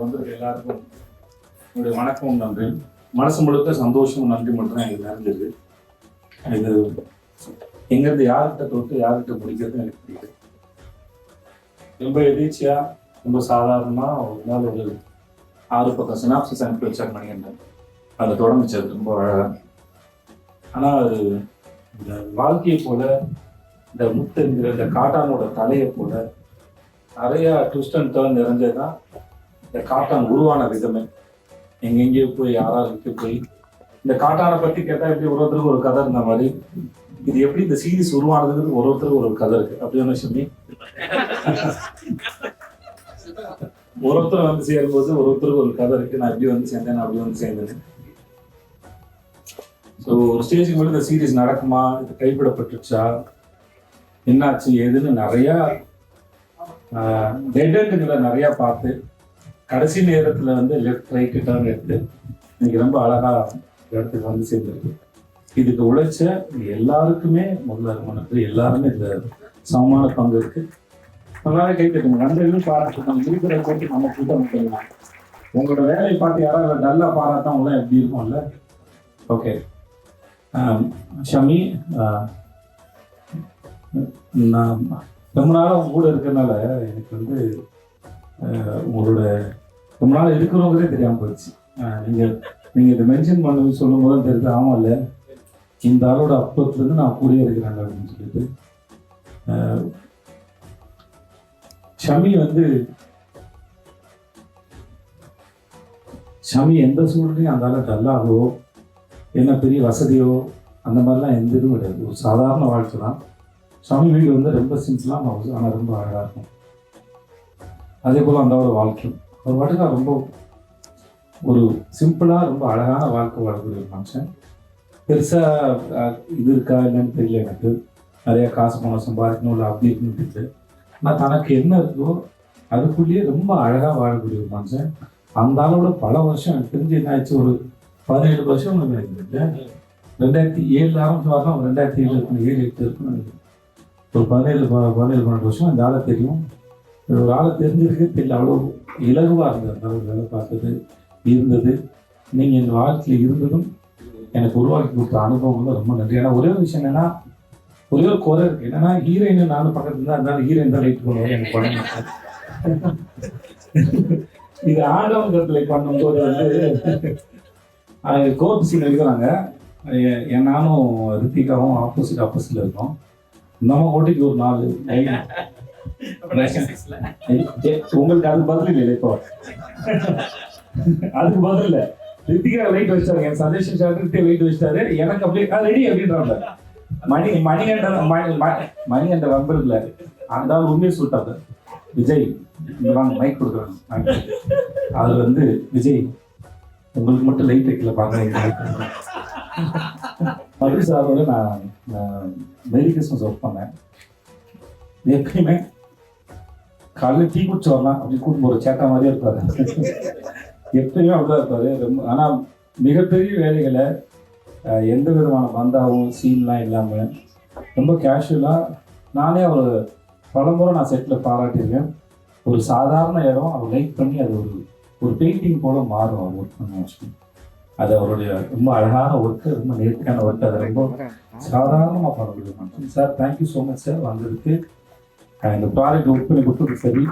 வந்திருக்க எல்லாருக்கும் என்னுடைய வணக்கம், நன்றி. மனசு முழுக்க சந்தோஷமும் நன்றி மட்டும் தான் எனக்கு நிறைஞ்சிருக்கு. இது எங்கேருந்து யார்கிட்ட தொட்டு யார்கிட்ட முடிக்கிறது எனக்கு தெரியுது. ரொம்ப எதேச்சியா ரொம்ப சாதாரணமாக ஒரு நாள் ஒரு 6 பக்கம் சினாப்சிஸ் அனுப்பி வச்சார் மணிகண்டன். அதை தொடர்ந்துச்சு ரொம்ப அழகாக. ஆனால் அது இந்த வாழ்க்கையை போல, இந்த முத்துங்கிற இந்த காட்டானோட தலையை போல நிறையா ட்விஸ்ட் அண்ட் டர்ன் நிறைஞ்சதுதான் இந்த காட்டான் உருவான விதமே. எங்கெங்கேயோ போய் யாராருக்கு போய் இந்த காட்டானை பற்றி கேட்டால் எப்படி ஒருத்தருக்கு ஒரு கதை இருந்த மாதிரி இது எப்படி இந்த சீரீஸ் உருவானதுக்கு ஒருத்தருக்கு ஒரு கதை இருக்கு. அப்படின்னு சொல்லி ஒருத்தர் வந்து சேரும்போது ஒருத்தருக்கு ஒரு கதை இருக்கு. நான் எப்படி வந்து சேர்ந்தேன், நான் அப்படி வந்து சேர்ந்தேன். ஸோ ஒரு ஸ்டேஜுக்கு மேலே இந்த சீரீஸ் நடக்குமா, இது கைவிடப்பட்டுச்சா, என்னாச்சு ஏதுன்னு நிறையா டெட் எண்டுகளை நிறையா பார்த்து கடைசி நேரத்தில் வந்து லெஃப்ட் ரைட்டு டர்ன் எடுத்து இன்னைக்கு ரொம்ப அழகாக இடத்துக்கு வந்து சேர்ந்துருக்கு. இதுக்கு உழைச்ச எல்லாருக்குமே முதல்ல எல்லாருமே இந்த சமமான பங்கு இருக்கு. எல்லாரும் கை தட்டுங்க, நன்றிகளும் பாராட்டு. இருக்கிற போட்டு நம்ம கூட்டம் பண்ணலாம். உங்களோட வேலையை பார்த்து யாராவது நல்லா பாராட்டவங்களாம் எப்படி இருக்கும்ல. ஓகே ஷமி, நான் ரொம்ப நாளாக உங்க கூட இருக்கிறதுனால எனக்கு வந்து உங்களோட ரொம்ப நாள் இருக்கிறவங்களே தெரியாமல் போயிடுச்சு. நீங்கள் இதை மென்ஷன் பண்ணி சொல்லும் போது தான் தெரியுது, ஆமாம் இல்லை இந்த ஆளோட அப்பத்துலேருந்து நான் கூடயே இருக்கிறாங்க அப்படின்னு சொல்லிட்டு. ஷமி எந்த சூழ்நிலையும் அந்த ஆளை டல்லாகவோ என்ன பெரிய வசதியோ அந்த மாதிரிலாம் எந்த இதுவும் கிடையாது. ஒரு சாதாரண வாழ்க்கை தான். ஷமி வீடு வந்து ரொம்ப சிம்பிளாக ஆனால் ரொம்ப அழகாக இருக்கும். அதே போல் அந்த ஒரு வாழ்க்கையும் ஒரு வாட்டுக்கா ரொம்ப ஒரு சிம்பிளாக ரொம்ப அழகான வாழ்க்கை வாழக்கூடிய ஒரு மனுஷன். பெருசாக இது இருக்கா இல்லைன்னு தெரியல எனக்கு. நிறையா காசு பணம் சம்பாதிக்கணும் இல்லை அப்படி இருக்குன்னு தெரியல. ஆனால் தனக்கு என்ன இருக்கோ அதுக்குள்ளேயே ரொம்ப அழகாக வாழக்கூடிய ஒரு மனுஷன். அந்த அளவோட பல வருஷம் எனக்கு தெரிஞ்சு என்ன ஆச்சு, ஒரு 17 வருஷம் நினைக்கிறேன். 2007 ஆரம்பிச்சு வரலாம், 2007 இருக்கணும், 7-8 இருக்குன்னு நினைக்கிறேன். ஒரு 17-12 வருஷம் இந்த ஆளை தெரியும். ஒரு ஆளை தெரிஞ்சிருக்கே தெரியல. அவ்வளோ இலகுவாக இருந்தது அந்த அளவு வேலை பார்த்தது இருந்தது. நீங்கள் என் வாழ்க்கையில் இருந்ததும் எனக்கு உருவாக்கி கொடுத்த அனுபவங்களும் ரொம்ப நன்றி. ஏன்னா ஒரே ஒரு விஷயம் என்னென்னா, ஒரே ஒரு குறை இருக்குது. என்னென்னா ஹீரோயின் நானும் பக்கத்துல தான் இருந்தாலும் ஹீரோயின் தான் லைட் பண்ணுவாங்க எனக்கு பண்ண. இது ஆண்டவங்கத்துல பண்ணும்போது வந்து கோர்ட் சீன் எடுக்கிறாங்க. நானும் ரித்திகாவும் ஆப்போசிட்ல இருக்கோம். நம்ம ஓட்டிக்கு ஒரு 4 உங்களுக்கு அது பதில் இல்லை. இப்போ அதுக்கு பதில் இல்லை. ரித்திகா லைட் வச்சாரு, என் சஜஷன் சார்ட்டு லைட் வச்சிட்டாரு. எனக்கு அப்படியே ரெடி அப்படின்றாங்க. மணிகண்ட வம்பருல அந்த ஆள் உண்மையை சொல்லிட்டாங்க. விஜய் மைக் கொடுக்குறாங்க. அது வந்து விஜய் உங்களுக்கு மட்டும் லைட் வைக்கல பாருங்க. மது சாரோட நான் மேரி கிறிஸ்மஸ் ஒர்க் பண்ணேன். எப்பயுமே காலையில் டீ குடிச்சு வரலாம் அப்படி கூட்டு போகிற சேட்டா மாதிரியே இருப்பாரு. எப்பயுமே அப்படிதான் இருப்பாரு. ரொம்ப ஆனால் மிகப்பெரிய வேலைகளை எந்த விதமான பந்தாவும் சீன்லாம் இல்லாமல் ரொம்ப கேஷுவலாக நானே அவர் பலமுறை நான் செட்டில் பாராட்டியிருக்கேன். ஒரு சாதாரண இடம் அவர் லைக் பண்ணி அது ஒரு பெயிண்டிங் போல மாறும். அவர் ஒர்க் பண்ண வச்சு அது அவருடைய ரொம்ப அழகான ஒர்க்கு, ரொம்ப நேர்த்தியான ஒர்க்கு. அதை ரொம்ப சாதாரணமாக பண்ணக்கூடிய மனுஷன். Sir thank you so much sir வந்ததுக்கு. இந்த ப்ராஜெக்ட் ஒர்க் பண்ணி கொடுத்தது சரி.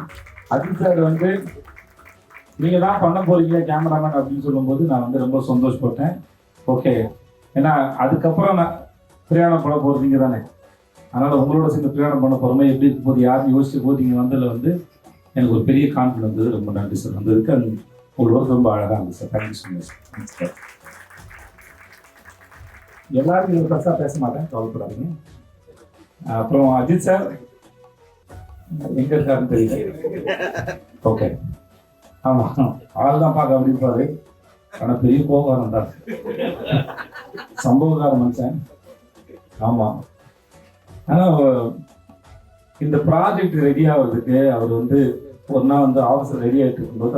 அது சார் வந்து நீங்கள் தான் பண்ண போகிறீங்க கேமராமேன் அப்படின்னு சொல்லும்போது நான் வந்து ரொம்ப சந்தோஷப்பட்டேன். ஓகே, ஏன்னா அதுக்கப்புறம் நான் பிரயாணம் பண்ண போகிறீங்க தானே, அதனால் உங்களோட சேர்ந்து பிரயாணம் பண்ண போகிறோமே எப்படி இருக்கும் போது யாருன்னு யோசிச்சு போது இங்கே வந்ததில் வந்து எனக்கு ஒரு பெரிய கான்ஃபிடன்ஸ் இருந்தது. ரொம்ப நன்றி சார் வந்ததுக்கு. அது உங்களோட ரொம்ப அழகாக இருந்தது sir. Thank you so much sir. எல்லாரும் நீங்கள் பெருசாக பேச மாட்டேன், கவலைப்படாதீங்க. அப்புறம் அஜித் சார் எங்கே இருக்காருன்னு தெரியல. ஓகே, ஆமாம் ஆள் தான் பார்க்க அப்படின்பாரு. ஆனால் பெரிய கோபம் தான், சம்பவக்கார மனுஷன். ஆமாம், ஆனால் இந்த ப்ராஜெக்ட் ரெடி ஆகிறதுக்கு அவர் வந்து ஒரு நாள் வந்து ஆஃபீஸர் ரெடி ஆகிட்டு இருக்கும்போது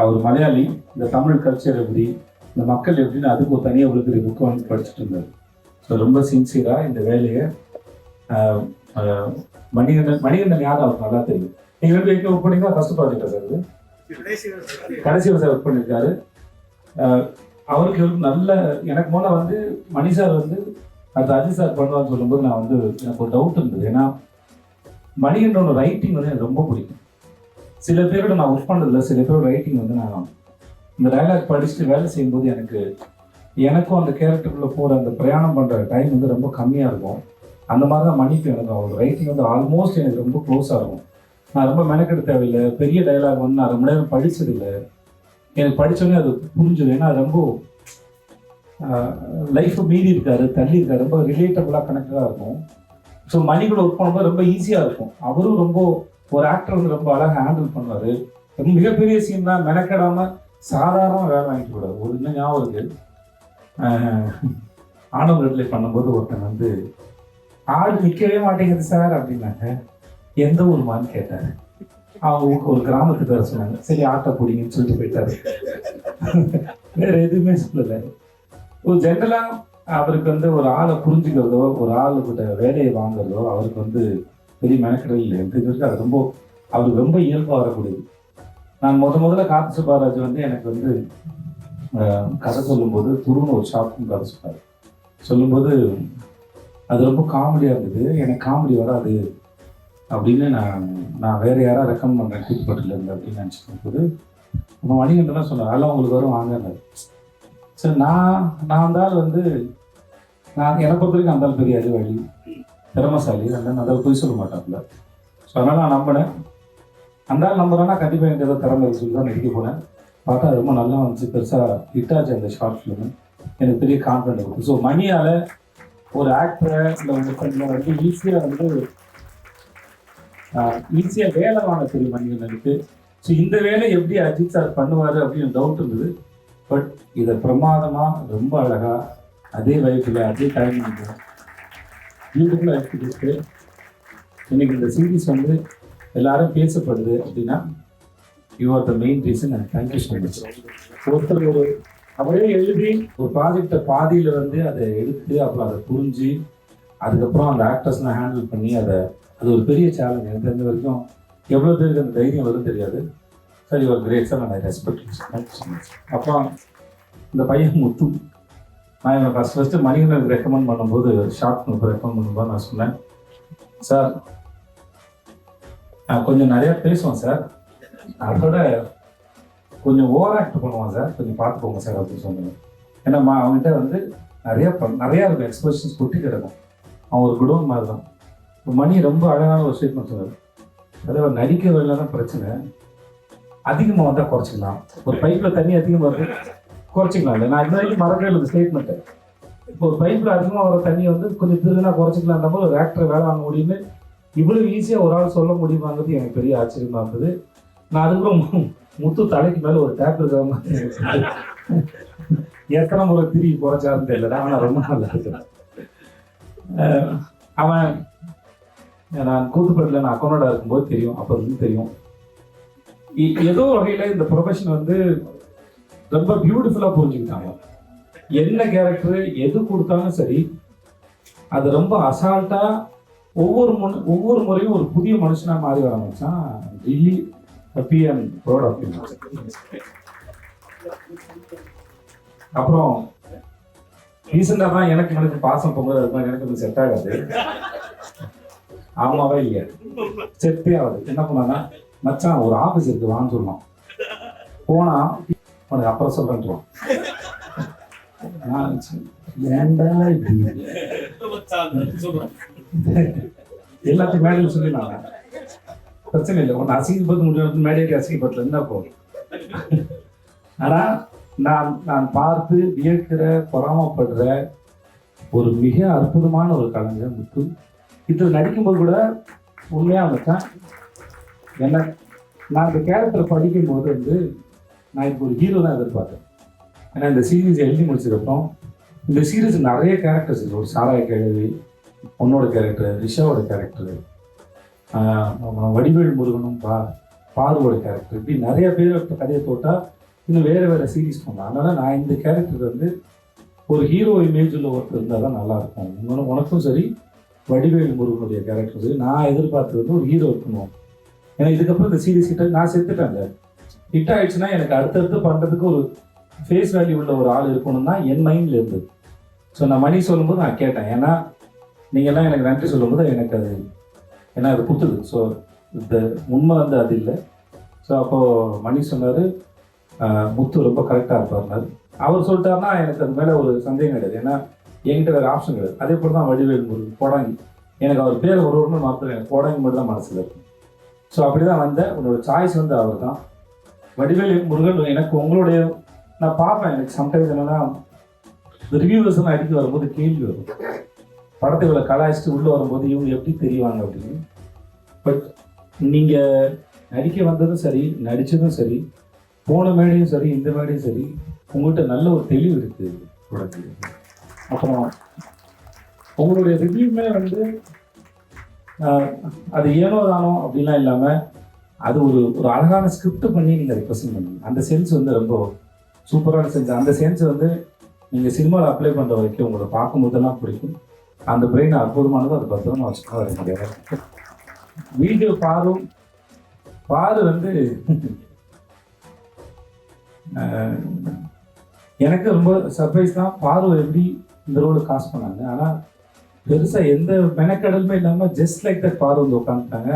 அவர் மலையாளி, இந்த தமிழ் கல்ச்சர் எப்படி, இந்த மக்கள் எப்படின்னு அதுக்கு ஒரு தனியாக ஒரு பெரிய புக்கு வந்து படிச்சுட்டு இருந்தார். ஸோ ரொம்ப சின்சியராக இந்த வேலையை மணிகண்டன் யாரும் அவருக்கு நல்லா தெரியும். நீங்கள் 2 வீக்கில் ஒர்க் பண்ணிங்கன்னா ஃபஸ்ட் ப்ராஜெக்டாக சார் இது கடைசி வருஷம் ஒர்க் பண்ணியிருக்காரு. அவருக்கு நல்ல எனக்கு முதல்ல வந்து மணி சார் வந்து அது அஜித் சார் பண்ணுவான்னு சொல்லும்போது நான் வந்து எனக்கு ஒரு டவுட் இருந்தது. ஏன்னா மணிகண்டனோட ரைட்டிங் வந்து எனக்கு ரொம்ப பிடிக்கும். சில பேரோட நான் ஒர்க் பண்ணதில்லை, சில பேரோட ரைட்டிங் வந்து நான் இந்த டைலாக் படிச்சுட்டு வேலை செய்யும்போது எனக்கும் அந்த கேரக்டருக்குள்ளே போகிற அந்த பிரயாணம் பண்ணுற டைம் வந்து ரொம்ப கம்மியாக இருக்கும். அந்த மாதிரி தான் மணிக்கு எனக்கு அவரோட ரைட்டிங் வந்து ஆல்மோஸ்ட் எனக்கு ரொம்ப க்ளோஸாக இருக்கும். நான் ரொம்ப மெனக்கெட தேவையில்லை. பெரிய டைலாக் வந்து நான் ரொம்ப நேரம் படித்ததில்லை. எனக்கு படித்தோடனே அது புரிஞ்சுது. ஏன்னா ரொம்ப லைஃப்பை மீறி இருக்காரு, தள்ளி இருக்காரு, ரொம்ப ரிலேட்டபுளாக கனெக்டடாக இருக்கும். ஸோ மணி கூட ஒர்க் பண்ணும்போது ரொம்ப ஈஸியாக இருக்கும். அவரும் ரொம்ப ஒரு ஆக்டர் வந்து ரொம்ப அழகாக ஹேண்டில் பண்ணுவார். ரொம்ப மிகப்பெரிய சீன் தான், மெனக்கெடாமல் சாதாரண வேலை வாங்கிட்டு கூடாது. ஒரு இன்னும் ஞாபகம் இருக்குது, ஆனவர்களை பண்ணும்போது ஒருத்தன் வந்து ஆடு நிற்கவே மாட்டேங்குது சார் அப்படின்னாங்க. எந்த ஊருமான்னு கேட்டார். அவங்க ஒரு கிராமத்துக்கு வர சொன்னாங்க. சரி ஆட்டை பிடிங்கன்னு சொல்லிட்டு போயிட்டாரு. வேற எதுவுமே சொல்லலை. ஒரு ஜென்ரலாக அவருக்கு வந்து ஒரு ஆளை புரிஞ்சுக்கிறதோ ஒரு ஆளுக்கிட்ட வேலையை வாங்குறதோ அவருக்கு வந்து பெரிய மெனக்கடல் இல்லை. எனக்கு அது ரொம்ப அவருக்கு ரொம்ப இயல்பாக வரக்கூடியது. நான் முதல்ல கார்த்தி சுப்பாராஜ் வந்து எனக்கு வந்து கதை சொல்லும்போது துருன்னு ஒரு ஷாப்பும் கதை சொன்னார். சொல்லும்போது அது ரொம்ப காமெடியாக இருந்தது. எனக்கு காமெடி வராது அப்படின்னு நான் வேறு யாராவது ரெக்கமெண்ட் பண்ணுறேன் கூத்துப்பட்டிலேருந்து அப்படின்னு நினச்சிக்கும் போது நம்ம மணிகண்டன் தான் சொன்னார், அதெல்லாம் உங்களுக்கு வரும் வாங்கினார். சரி நான் வந்தால் வந்து நான் என்னை பொறுத்த வரைக்கும் அந்தாலும் பெரிய அறிவாளி திறமசாலி, அந்த அதை போய் சொல்ல மாட்டாப்புல. ஸோ அதனால் நான் நம்பினேன். அந்தாலும் நம்புறேன்னா கண்டிப்பாக எனக்கு ஏதோ திறமை சொல்லி தான் நடிக்க போனேன். பார்த்தா அது ரொம்ப நல்லா வந்துச்சு, பெருசாக ஹிட்டாச்சு அந்த ஷார்ட் ஃபிலிமு. எனக்கு பெரிய கான்ஃபிடென்ட் இருக்குது. ஸோ மணியால் ஒரு ஆக்டரை இல்லை உங்கள் ஃப்ரெண்டில் வந்து ஈஸியாக வேலை வாங்க தெரியும் மணிகண்டனுக்கு. ஸோ இந்த வேலை எப்படி அஜித் சார் பண்ணுவார் அப்படின்னு டவுட் இருந்தது. பட் இதை பிரமாதமாக ரொம்ப அழகாக அதே வயசில் அதே டைமிங் பியூட்டிஃபுல்லாக எடுத்துக்கிட்டு இன்னைக்கு இந்த சீரீஸ் வந்து எல்லாரும் பேசப்படுது அப்படின்னா you are the main reason. And thank you so much. ஒருத்தர் அவரே எழுதி ஒரு ப்ராஜெக்டை பாதியில் வந்து அதை எடுத்து அப்புறம் அதை புரிஞ்சு அதுக்கப்புறம் அந்த ஆக்டர்ஸ்லாம் ஹேண்டில் பண்ணி அது ஒரு பெரிய சேலஞ்ச். எனக்கு தெரிஞ்ச வரைக்கும் எவ்வளோ பேருக்கு அந்த தைரியம் வரும் தெரியாது. சரி ஒரு கிரேட் சார், நான் ரெஸ்பெக்ட். Thank you so much. அப்புறம் இந்த பையன் முத்து, நான் இவனை ஃபஸ்ட்டு மணிகண்டனுக்கு ரெக்கமெண்ட் பண்ணும்போது ஷார்ட் ரெக்கமெண்ட் பண்ணும்போது நான் சொன்னேன், சார் நான் கொஞ்சம் நிறையா பேசுவேன் சார், அதோட கொஞ்சம் ஓவர் ஆக்ட் பண்ணுவான் சார், கொஞ்சம் பார்த்துக்கோங்க சார் அப்படின்னு சொன்னேன். ஏன்னா அவங்ககிட்ட வந்து நிறையா இருக்கும், எக்ஸ்பிரஷன்ஸ் கொட்டி கிடக்கும். அவன் ஒரு குடோன் மாதிரி தான். இப்போ மணி ரொம்ப அழகான ஒரு ஸ்டேட்மெண்ட் சொன்னார். அதாவது நடிக்க வரல தான் பிரச்சனை, அதிகமாக வந்தால் குறைச்சிக்கலாம். ஒரு பைப்பில் தண்ணி அதிகமாக வருது குறைச்சிக்கலாம். இல்லை நான் இது வரைக்கும் மறக்கவே இல்லை ஸ்டேட்மெண்ட்டை. இப்போ ஒரு பைப்பில் அதிகமாக வர தண்ணியை வந்து கொஞ்சம் திருகுனா குறைச்சிக்கலான்ற போது ஒரு ஆக்டரை வேலை வாங்க முடியும்னு இவ்வளோ ஈஸியாக ஒரு ஆள் சொல்ல முடியுமாங்கிறது எனக்கு பெரிய ஆச்சரியமாக இருந்தது. நான் அதுக்கப்புறம் முத்து தலைக்கு மேலே ஒரு டேப் இருக்கிற மாதிரி எத்தனை முறை திரும்பி குறைச்சாருன்னு தெரியல. ஆனால் ரொம்ப நல்லா இருக்கிறேன். அவன் நான் கூத்துப்பட்டில் நான் அக்கௌண்டா இருக்கும்போது தெரியும், அப்போ இருந்து தெரியும். ஏதோ வகையில் இந்த ப்ரொஃபஷன் வந்து ரொம்ப பியூட்டிஃபுல்லாக புரிஞ்சுக்கிட்டாங்க. என்ன கேரக்டரு எது கொடுத்தாலும் சரி அது ரொம்ப அசால்ட்டாக ஒவ்வொரு முறையும் ஒரு புதிய மனுஷனாக மாறி வர ஆரம்பிச்சான். Really happy and proud of you. அப்புறம் ரீசெண்டாக தான் எனக்கு பாசம் பொங்கல் அது மாதிரி எனக்கு வந்து செட் ஆகாது. ஆமாவே இல்லையா, செட்டே ஆகுது. என்ன பண்ணான்னா, மச்சான் ஒரு ஆஃபீஸ் இருக்கு வான்னு சொல்லலாம். போனா உனக்கு அப்புறம் சொல்றேன். எல்லாத்தையும் மேடையில் சொல்லிடலாங்க, பிரச்சனை இல்லை. ஒன்று அசிங்கப்பட்டு முடியாது, மேடைக்கு அசிங்கப்பட்டு என்ன போகும். ஆனால் நான் பார்த்து வியக்கிற பொறாமப்படுற ஒரு மிக அற்புதமான ஒரு கலைஞர் முத்து. இதில் நடிக்கும்போது கூட உண்மையாக வச்சேன். என்ன நான் இந்த கேரக்டர் படிக்கும்போது வந்து நான் இப்போ ஒரு ஹீரோ தான் எதிர்பார்த்தேன். ஏன்னா இந்த சீரீஸ் எழுதி முடிச்சதுக்கப்புறம் இந்த சீரீஸ் நிறைய கேரக்டர்ஸ் இருக்குது. ஒரு சாராய கேள்வி, பொண்ணோட கேரக்டர், ரிஷாவோட கேரக்டரு, வடிவேல் முருகனும் பாருவோட கேரக்டர், இப்படி நிறைய பேர் கதையை போட்டால் இன்னும் வேறு சீரீஸ் பண்ணலாம். அதனால் நான் இந்த கேரக்டர் வந்து ஒரு ஹீரோ இமேஜில் ஒருத்தர் இருந்தால் தான் நல்லாயிருக்கும். இன்னொன்று உனக்கும் சரி, வடிவேல் முருகனுடைய கேரக்டர் சரி, நான் எதிர்பார்த்தது வந்து ஒரு ஹீரோ இருக்கணும். ஏன்னா இதுக்கப்புறம் இந்த சீரீஸ் கிட்ட நான் செத்துட்டேன். ஹிட் ஆயிடுச்சுன்னா எனக்கு அடுத்தடுத்து பண்ணுறதுக்கு ஒரு ஃபேஸ் வேல்யூ உள்ள ஒரு ஆள் இருக்கணும் தான் என் மைண்டில் இருந்தது. ஸோ நான் மணி சொல்லும்போது நான் கேட்டேன், ஏன்னா நீங்கள்லாம் எனக்கு நன்றி சொல்லும்போது எனக்கு அது ஏன்னா அது கொடுத்துது. ஸோ இந்த உண்மை வந்து அது இல்லை. ஸோ அப்போது மணி சொன்னார், முத்து ரொம்ப கரெக்டாக இருப்பார். அவர் சொல்லிட்டாருன்னா எனக்கு அது மேலே ஒரு சந்தேகம் கிடையாது, ஏன்னா என்கிட்ட வேறு ஆப்ஷன் கிடையாது. அதே போல் தான் வடிவேல் முருகன் கோடாங்கி, எனக்கு அவர் பேர் ஒரு ஒன்று மாத்திரம் எனக்கு கோடாங்கி மட்டும் தான் மனசில் இருக்கும். ஸோ அப்படி தான் வந்தேன். உங்களோட சாய்ஸ் வந்து அவர் தான் வடிவேல் முருகன். எனக்கு உங்களுடைய நான் பார்ப்பேன், எனக்கு சம்டைம்ஸ் என்னென்னா ரிவ்யூவர்ஸ் எல்லாம் அடிக்க வரும்போது கேள்வி வரும், படத்தை இவ்வளோ கலாய்ச்சிட்டு உள்ளே வரும்போது இவங்க எப்படி தெரிவாங்க அப்படின்னு. பட் நீங்கள் நடிக்க வந்ததும் சரி, நடித்ததும் சரி, போன மேடையும் சரி, இந்த மேடையும் சரி, உங்கள்கிட்ட நல்ல ஒரு தெளிவு இருக்குது படத்துக்கு. அப்புறம் உங்களுடைய ரிவ்யூமே வந்து அது ஏனோ தானோ அப்படின்லாம் இல்லாமல் அது ஒரு அழகான ஸ்கிரிப்ட் பண்ணி நீங்கள் ரெப்ரசென்ட் பண்ணுங்க. அந்த சென்ஸ் வந்து ரொம்ப சூப்பரான சென்ஸ். அந்த சென்ஸ் வந்து நீங்கள் சினிமாவில் அப்ளை பண்ணுற வரைக்கும் உங்களை பார்க்கும்போதெல்லாம் பிடிக்கும். அந்த பிரெயின் அற்புதமானது, அது பத்திரமா வச்சுக்கணும். அது முடியாது. வீடியோ பாரு வந்து எனக்கு ரொம்ப சர்ப்ரைஸ் தான். பாரு எப்படி இந்த ரோடு காசு பண்ணாங்க. ஆனால் பெருசாக எந்த மெனக்கடலுமே இல்லாமல் ஜஸ்ட் லைக் தட் பாரு வந்து உட்காந்துட்டாங்க.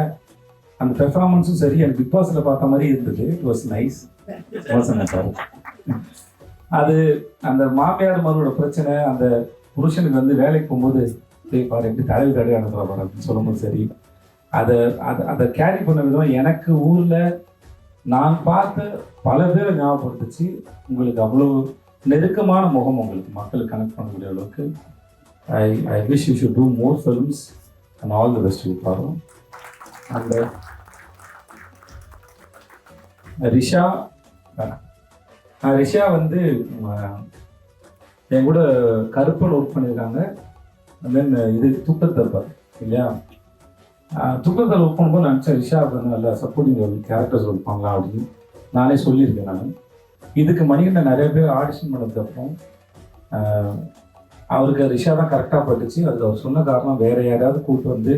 அந்த பெர்ஃபார்மன்ஸும் சரி, எனக்கு பிக் பாஸில் பார்த்த மாதிரி இருந்தது. It was nice. அது அந்த மாமியார் மருவோட பிரச்சனை, அந்த புருஷனுக்கு வந்து வேலைக்கு போகும்போது பாரு எப்படி தலைவி தடவை அனுப்புகிறார் அப்படின்னு சொல்லும்போது சரி, அதை கேரி பண்ண விதம் எனக்கு ஊரில் நான் பார்த்த பல பேரை ஞாபகப்படுத்துச்சு. உங்களுக்கு அவ்வளோ நெருக்கமான முகம், உங்களுக்கு மக்களுக்கு கனெக்ட் பண்ணக்கூடிய அளவுக்கு. I wish you should do more films and all the best you பாரு. அந்த ரிஷா வந்து என் கூட கருப்பன் ஒர்க் பண்ணியிருக்காங்க. தென் இது துக்கத்தர் இல்லையா, துக்கத்தர் ஒர்க் பண்ணும்போது நினச்சேன் ரிஷா வந்து நல்ல சப்போர்ட்டிங் ரோல் கேரக்டர்ஸ் இருப்பாங்களா அப்படின்னு நானே சொல்லியிருக்கேன். நான் இதுக்கு மணிகண்டன் நிறைய பேர் ஆடிஷன் பண்ணதுக்கப்புறம் அவருக்கு ரிஷா தான் கரெக்டாக பட்டுச்சு. அதுக்கு அவர் சொன்ன காரணம் வேறு யாராவது கூப்பிட்டு வந்து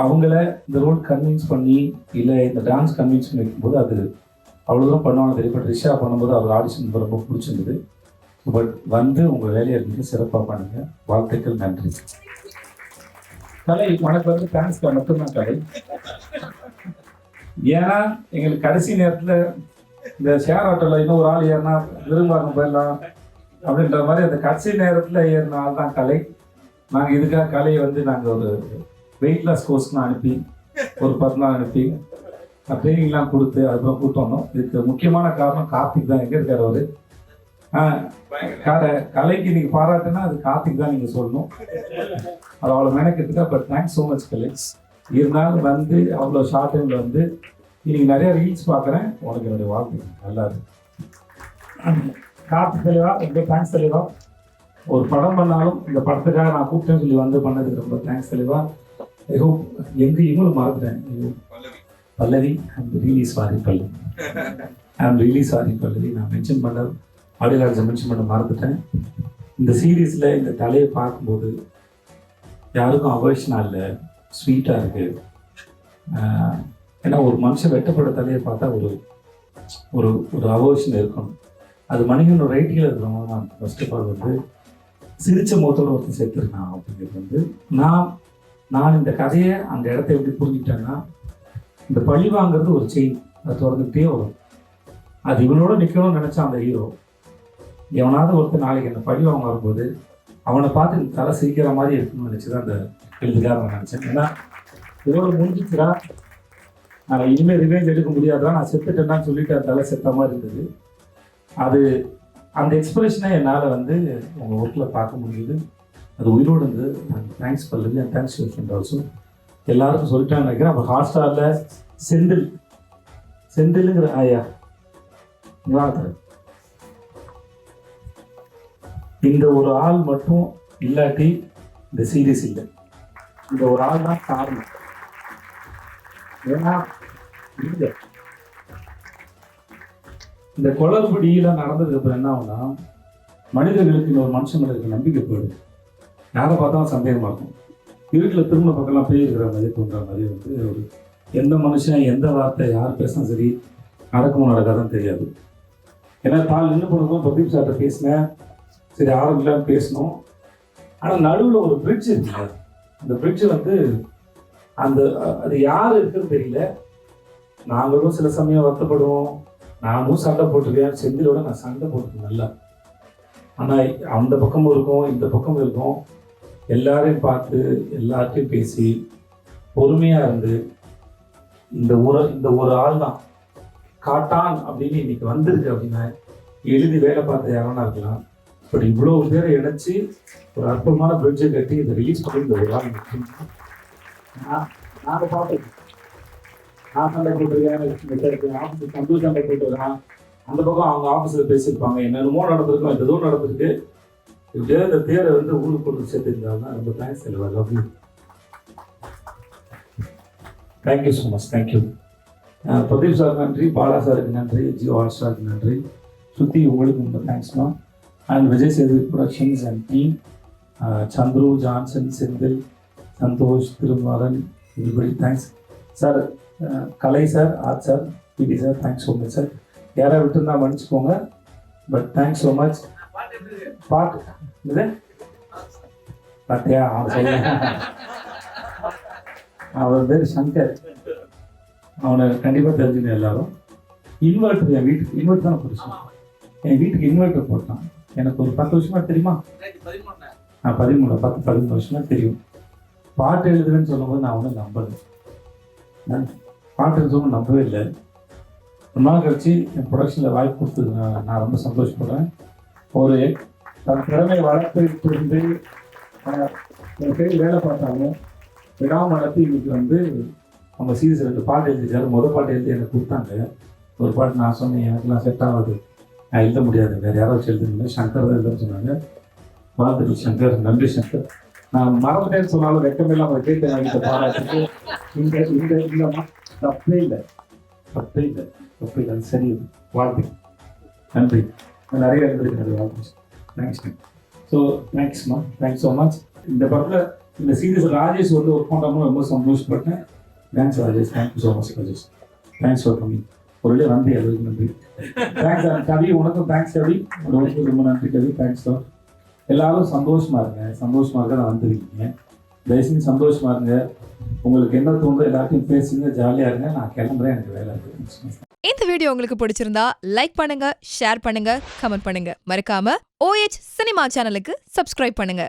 அவங்கள இந்த ரோல் கன்வின்ஸ் பண்ணி இல்லை இந்த டான்ஸ் கன்வின்ஸ் பண்ணி வைக்கும்போது அது அவ்வளோதான் பண்ணுவாங்க தெரியும். பட் ரிஷா பண்ணும்போது அவர் ஆடிஷன் ரொம்ப பிடிச்சிருந்தது. பட் வந்து உங்கள் வேலையை இருந்துட்டு சிறப்பாக பண்ணுங்கள். வாழ்த்துக்கள், நன்றி. கலை உனக்கு வந்து டான்ஸ்க்கு மட்டும்தான் கலை. ஏன்னா எங்களுக்கு கடைசி நேரத்தில் இந்த ஷேர் ஆட்டோவில் இன்னும் ஒரு ஆள் ஏறினா விரும்பாங்க போயிடலாம் அப்படின்ற மாதிரி அந்த கடைசி நேரத்தில் ஏறின ஆள் தான் கலை. நாங்கள் இதுக்காக கலையை வந்து நாங்கள் ஒரு வெயிட் லாஸ் கோர்ஸ்லாம் அனுப்பி ஒரு 10 நாள் அனுப்பி ட்ரைனிங்லாம் கொடுத்து அதுக்கப்புறம் கூப்பிட்டு வந்தோம். இதுக்கு முக்கியமான காரணம் கார்த்திக் தான். எங்கே இருக்கார் அவர்? கலைக்கு நீங்கள் பாராட்டுன்னா அது கார்த்திக் தான் நீங்கள் சொல்லணும். அது அவ்வளோ மெனக்கெட்டுக்கா. பட் தேங்க்ஸ் ஸோ மச் கலை. இருந்தாலும் வந்து அவ்வளோ ஷார்ட் டைமில் வந்து இன்னைக்கு நிறைய ரீல்ஸ் பார்க்குறேன். உனக்கு என்னுடைய வாழ்க்கை நல்லா இருக்கு. கார்த்திக் தலைவா ரொம்ப தேங்க்ஸ் தலைவா. ஒரு படம் பண்ணாலும் இந்த படத்துக்காக நான் கூப்பிட்டேன்னு சொல்லி வந்து பண்ணதுக்கு ரொம்ப தேங்க்ஸ் தலைவா. ஐ ஹோப் இவங்களும் மறந்துட்டேன். பல்லவி, ஐம் ரியலி சாரி பல்லவி. நான் மென்ஷன் பண்ண ஆடியோ லான்ச்சை மென்ஷன் பண்ண மறந்துட்டேன். இந்த சீரீஸில் இந்த தலையை பார்க்கும்போது யாருக்கும் அவர்ஷனாக இல்லை, ஸ்வீட்டாக இருக்குது. ஏன்னா ஒரு மனுஷன் வெட்டப்பட்ட தலையை பார்த்தா ஒரு ஒரு ஒரு அவர்ஷன் இருக்கணும். அது மனிதனோட ரைட்டிங்கில் இருக்கிறவங்க நான் ஃபர்ஸ்ட் ஆஃப் ஆல் வந்து சிரிச்ச முகத்தோடு ஒருத்தர் சேர்த்துருக்கான் அப்படிங்கிறது வந்து நான் இந்த கதையை அந்த இடத்த எப்படி புரிஞ்சுக்கிட்டேன்னா, இந்த பழி வாங்கிறது ஒரு செயின், அது தொடர்ந்துகிட்டே வரும். அது இவனோட நிற்கணும்னு நினச்சா அந்த ஹீரோ எவனாவது ஒருத்தர் நாளைக்கு என்ன பழி வாங்க வரும்போது அவனை பார்த்து தலை சிரிக்கிற மாதிரி இருக்குன்னு நினச்சி தான் அந்த எழுதுக்காக நான் நினச்சேன். ஏன்னா இதோட முடிஞ்சிச்சுடா, நான் இனிமேல் ரிவேஞ்ச் எடுக்க முடியாதான், நான் செத்துட்டேன்னு சொல்லிட்டு அந்த தலை செத்த மாதிரி இருந்தது. அது அந்த எக்ஸ்பிரஷனை என்னால் வந்து உங்கள் ஒர்க்கில் பார்க்க முடியுது. அது உயிரோடு இருந்து thanks Pallavi and thanks your friend also. எல்லாருக்கும் சொல்லிட்டான்னு நினைக்கிறேன். அப்போ ஹாட் ஸ்டாரில் செந்திலுங்கிற ஐயா இந்த ஒரு ஆள் மட்டும் இல்லாட்டி இந்த சீரியஸ் இல்லை. இந்த ஒரு ஆள் தான் காரணம். ஏன்னா இந்த குளறுபடியெல்லாம் நடந்ததுக்கு அப்புறம் என்ன ஆகுனா, மனிதர்களுக்கு இன்னொரு மனுஷங்களுக்கு நம்பிக்கை போயிடும். யாரை பார்த்தாலும் சந்தேகமாக இருக்கும். வீட்டில் திரும்ப பக்கம்லாம் பேய் இருக்கிற மாதிரி தோன்ற மாதிரி வந்து ஒரு எந்த மனுஷன் எந்த வார்த்தை யார் பேசினா சரி நடக்குமோ நடக்காதான் தெரியாது. ஏன்னா தாள் நின்று போனதும் பிரதீப் சார்கிட்ட பேசினேன், சரி ஆரம்பிக்கலான்னு பேசணும். ஆனால் நடுவில் ஒரு பிரிட்ஜ் இருக்குங்க. அந்த பிரிட்ஜ் வந்து அது யார் இருக்குன்னு தெரியல. நாங்களும் சில சமயம் வருத்தப்படுவோம், நானும் சண்டை போட்டிருக்கேன், செந்திலோட நான் சண்டை போட்டிருக்கேன் நல்லா. ஆனால் அந்த பக்கமும் இருக்கும், இந்த பக்கமும் இருக்கும். எல்லாரையும் பார்த்து எல்லார்ட்டையும் பேசி பொறுமையாக இருந்து இந்த ஒரு ஆள் தான் காட்டான் அப்படின்னு இன்னைக்கு வந்திருக்கு அப்படின்னா எழுதி வேலை பார்த்த யாரானா இருக்கலாம். பட் இவ்வளோ பேரை இணைச்சி ஒரு அற்புதமான பிரிட்ஜை கட்டி இதை ரிலீஸ் பண்ணி இந்த ஒரு ஆள் நாங்கள் பார்த்துருக்கோம். நான் சண்டை போட்டிருக்கேன், ஆஃபீஸ் சந்தோஷ் சண்டை போட்டுருக்கேன், அந்த பக்கம் அவங்க ஆஃபீஸில் பேசியிருப்பாங்க, என்னென்னமோ நடந்திருக்கோம், எதோ நடந்திருக்கு. இப்படியே இந்த தேரை வந்து ஊருக்கு கொண்டு சேர்த்துருந்தாங்கன்னா ரொம்ப தேங்க்ஸ் செல்வார். Love you. Thank you so much. Thank you. Pradeep சாருக்கு நன்றி, பாலா சாருக்கு நன்றி, ஜியோ ஹாட் ஸ்டாருக்கு நன்றி, சுற்றி உங்களுக்கு ரொம்ப தேங்க்ஸ்மா. And Vijay Sethupathi productions and team, Chandru, Johnson, Senthil, Santhosh, Thirumaran, everybody thanks sir. Kalai sir, art sir, பிடி sir, thanks so much sir. யாராவது விட்டுருந்தா மன்னிச்சுக்கோங்க, பட் தேங்க்ஸ் ஸோ மச். பாட்டு இது பார்த்தியா, அவன் சொல்ல அவர் பேர் சங்கர், அவனை கண்டிப்பாக தெரிஞ்சுங்க எல்லாரும். இன்வெர்டர் என் வீட்டுக்கு இன்வெர்டர் தானே போட்டுச்சு, என் வீட்டுக்கு இன்வெர்டர் போட்டான். எனக்கு ஒரு 10 வருஷமா தெரியுமா, 13 வருஷமா தெரியும். பாட்டு எழுதுறேன்னு சொல்லும்போது நான் ஒன்றும் நம்பலை, நான் பாட்டு எழுதுவோம் நம்பவே இல்லை. ரொம்ப நாள் கழிச்சு என் ப்ரொடக்ஷனில் வாய்ப்பு கொடுத்தது நான் ரொம்ப சந்தோஷப்படுறேன். ஒரு தன் திறமையை வளர்த்து இருந்து என் பேர் வேலை பார்த்தாலும் விடாமல் வளர்த்து இன்னைக்கு வந்து அவங்க சீரியஸ் 2 பாட்டு எழுதிட்டாரு. முதல் பாட்டு எழுதி எனக்கு கொடுத்தாங்க. ஒரு பாட்டு நான் சொன்னேன், எனக்குலாம் செட் ஆகாது, நான் எழுத முடியாது, வேறு யாரோ வச்சு எழுதுங்க, சங்கர் தான் எழுதுன்னு சொன்னாங்க. வாழ்த்துக்கள் சங்கர், நன்றி சங்கர். நான் மறந்துட்டேன்னு சொன்னாலும் வெக்கமெல்லாம் அவங்க கேட்டு வாங்கிட்ட பாராட்டுக்கு இந்த தப்பே இல்லை, அது சரி, வாழ்த்து, நன்றி, நிறைய எழுதுறது வாழ்த்து. தேங்க்ஸ். ஸோ தேங்க்ஸ்மா, தேங்க்ஸ் ஸோ மச். இந்த படத்தில் இந்த சீரியஸ் ராஜேஷ் வந்து ஒர்க் பண்ணுறாமோ ரொம்ப சந்தோஷப்பட்டேன். Thanks Rajesh, thank you so much Rajesh, thanks for coming. ஒரு வழியாக வந்து எல்லாருக்கும் நன்றி. தேங்க்ஸ் கவி, உனக்கும் தேங்க்ஸ் கவி, உங்களுக்கு ரொம்ப நன்றி கவி, தேங்க்ஸ் சார். எல்லாரும் சந்தோஷமாக இருங்க, சந்தோஷமாக இருக்க நான் வந்துருக்கீங்க, தயவுசெய்து சந்தோஷமாக இருங்க. உங்களுக்கு என்ன தோணுதோ எல்லாத்தையும் பேசுங்க, ஜாலியாக இருங்க. நான் கிளம்புறேன், எனக்கு வேலை இருக்குது. இந்த வீடியோ உங்களுக்கு பிடிச்சிருந்தா லைக் பண்ணுங்க, ஷேர் பண்ணுங்க, கமெண்ட் பண்ணுங்க. மறக்காம OH சினிமா சேனலுக்கு சப்ஸ்கிரைப் பண்ணுங்க.